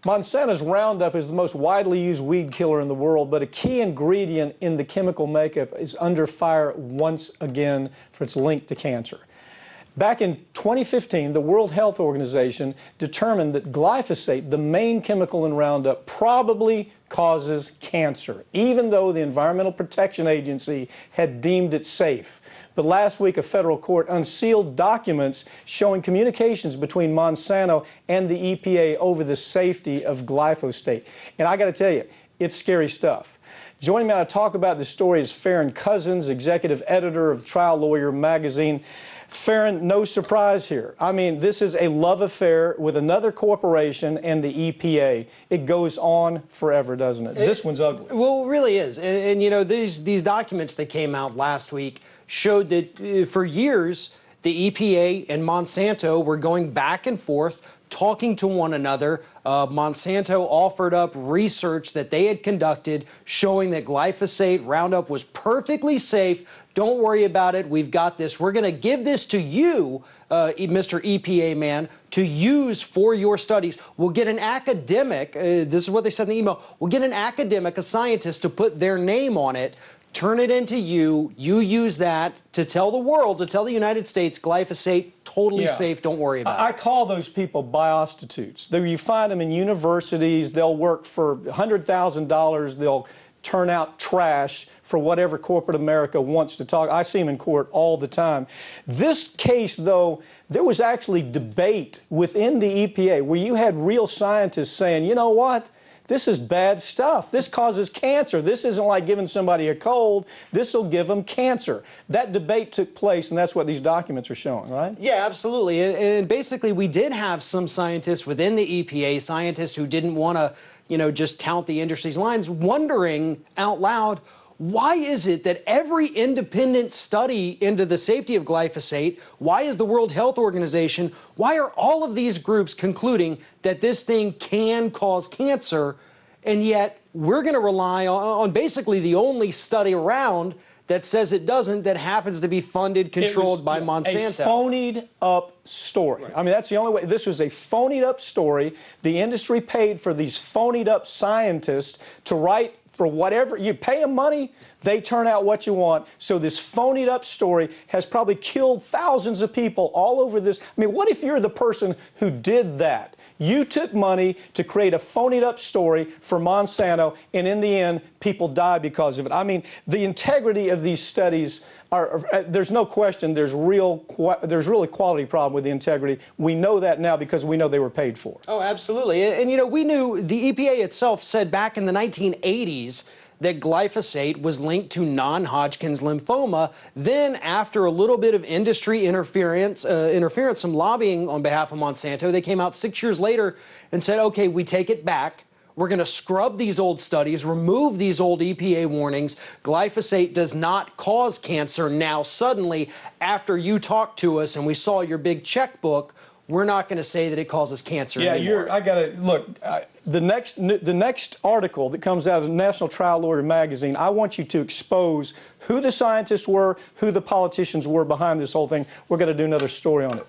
Monsanto's Roundup is the most widely used weed killer in the world, but a key ingredient in the chemical makeup is under fire once again for its link to cancer. Back in 2015, the World Health Organization determined that glyphosate, the main chemical in Roundup, probably causes cancer, even though the Environmental Protection Agency had deemed it safe. But last week, a federal court unsealed documents showing communications between Monsanto and the EPA over the safety of glyphosate. And I got to tell you, it's scary stuff. Joining me to talk about this story is Farron Cousins, executive editor of Trial Lawyer magazine. Farron, no surprise here. I mean, this is a love affair with another corporation and the EPA. It goes on forever, doesn't it? This one's ugly. Well, it really is. And you know, these documents that came out last week showed that for years, the EPA and Monsanto were going back and forth, talking to one another. Monsanto offered up research that they had conducted showing that glyphosate Roundup was perfectly safe. Don't worry about it. We've got this. We're going to give this to you, Mr. EPA man, to use for your studies. We'll get an academic, this is what they said in the email, we'll get an academic, a scientist, to put their name on it, turn it into you use that to tell the world, to tell the United States, glyphosate, totally safe, don't worry about it. I call those people biostitutes. You find them in universities, they'll work for $100,000, they'll turn out trash for whatever corporate America wants to talk. I see them in court all the time. This case, though, there was actually debate within the EPA where you had real scientists saying, you know what? This is bad stuff. This causes cancer. This isn't like giving somebody a cold. This will give them cancer. That debate took place, and that's what these documents are showing, right? Yeah, absolutely. And basically, we did have some scientists within the EPA, scientists who didn't want to, you know, just tout the industry's lines, wondering out loud, why is it that every independent study into the safety of glyphosate, why is the World Health Organization, why are all of these groups concluding that this thing can cause cancer, and yet we're going to rely on basically the only study around that says it doesn't, that happens to be funded, controlled by Monsanto. A phonied up story. Right. I mean, that's the only way. This was a phonied up story. The industry paid for these phonied up scientists to write for whatever. You pay them money, they turn out what you want. So this phonied up story has probably killed thousands of people all over this. I mean, what if you're the person who did that? You took money to create a phonied up story for Monsanto, and in the end, people die because of it. I mean, the integrity of these studies there's no question there's really a quality problem with the integrity. We know that now because we know they were paid for. Oh, absolutely. And you know, we knew the EPA itself said back in the 1980s that glyphosate was linked to non-Hodgkin's lymphoma. Then, after a little bit of industry interference, some lobbying on behalf of Monsanto, they came out 6 years later and said, okay, we take it back. We're going to scrub these old studies, remove these old EPA warnings. Glyphosate does not cause cancer. Now, suddenly, after you talked to us and we saw your big checkbook, we're not going to say that it causes cancer anymore. I got to look. The next article that comes out of the National Trial Lawyer magazine, I want you to expose who the scientists were, who the politicians were behind this whole thing. We're going to do another story on it.